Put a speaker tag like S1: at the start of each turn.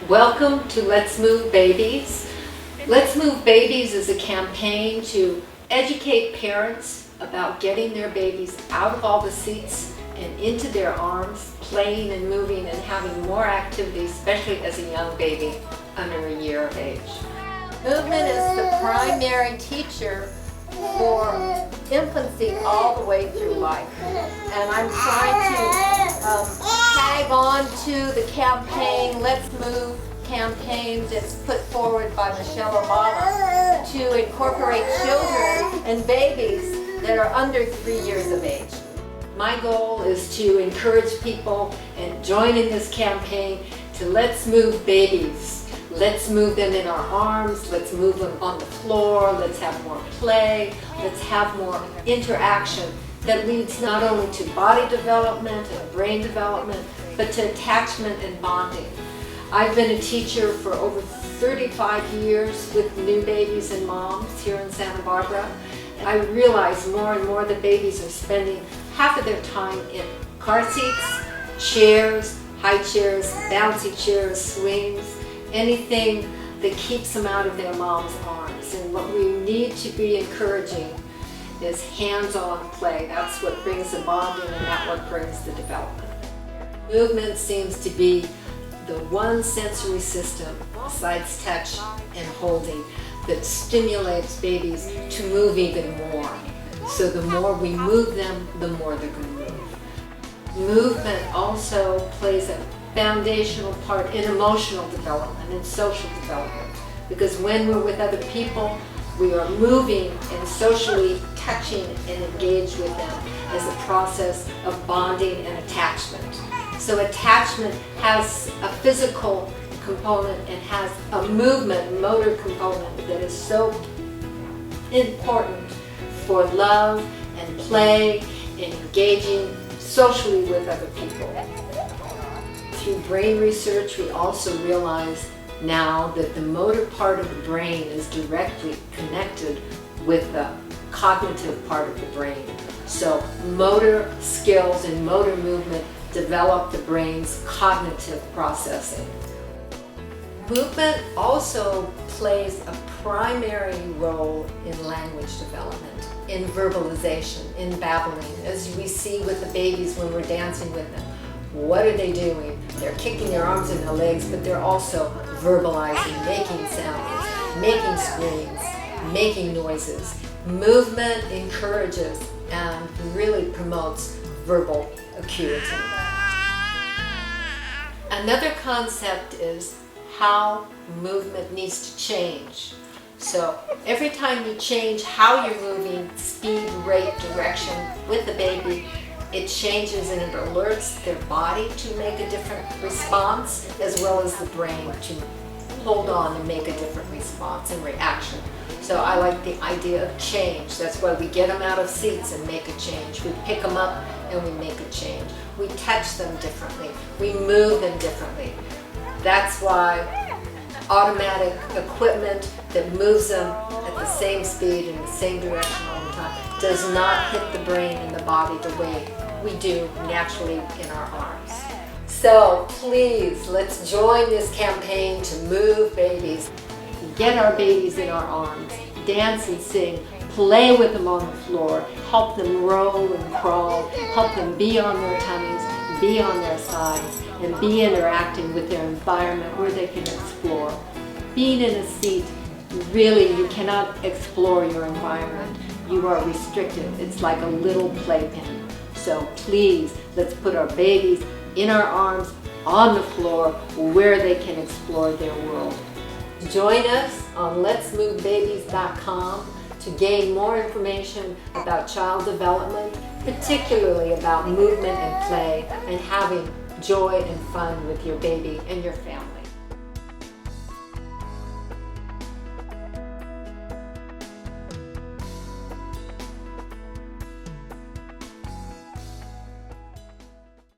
S1: Welcome to Let's Move Babies. Let's Move Babies is a campaign to educate parents about getting their babies out of all the seats and into their arms, playing and moving and having more activity, especially as a young baby under a year of age. Movement is the primary teacher for infancy all the way through life. And I'm trying to tag on to the campaign, Let's Move campaign that's put forward by Michelle Obama to incorporate children and babies that are under 3 years of age. My goal is to encourage people and join in this campaign to let's move babies. Let's move them in our arms, let's move them on the floor, let's have more play, let's have more interaction that leads not only to body development and brain development, but to attachment and bonding. I've been a teacher for over 35 years with new babies and moms here in Santa Barbara. I realize more and more that babies are spending half of their time in car seats, chairs, high chairs, bouncy chairs, swings, anything that keeps them out of their mom's arms. And what we need to be encouraging is hands-on play. That's what brings the bonding and that's what brings the development. Movement seems to be the one sensory system, besides touch and holding, that stimulates babies to move even more. So the more we move them, the more they're going to move. Movement also plays a foundational part in emotional development and social development, because when we're with other people, we are moving and socially touching and engaged with them as a process of bonding and attachment. So attachment has a physical component and has a movement, motor component that is so important for love and play and engaging socially with other people. Through brain research, we also realize now that the motor part of the brain is directly connected with the cognitive part of the brain. So motor skills and motor movement develop the brain's cognitive processing. Movement also plays a primary role in language development, in verbalization, in babbling, as we see with the babies when we're dancing with them. What are they doing? They're kicking their arms and their legs, but they're also verbalizing, making sounds, making screams, making noises. Movement encourages and really promotes verbal acuity. Another concept is how movement needs to change. So every time you change how you're moving, speed, rate, direction with the baby, it changes and it alerts their body to make a different response, as well as the brain to hold on and make a different response and reaction. So I like the idea of change. That's why we get them out of seats and make a change. We pick them up and we make a change. We touch them differently. We move them differently. That's why automatic equipment that moves them at the same speed in the same direction all the time does not hit the brain and the body the way we do naturally in our arms. So please, let's join this campaign to move babies. Get our babies in our arms, dance and sing, play with them on the floor, help them roll and crawl, help them be on their tummies, be on their sides, and be interacting with their environment where they can explore. Being in a seat, really you cannot explore your environment. You are restricted. It's like a little playpen. So please, let's put our babies in our arms, on the floor, where they can explore their world. Join us on letsmovebabies.com to gain more information about child development, particularly about movement and play, and having joy and fun with your baby and your family.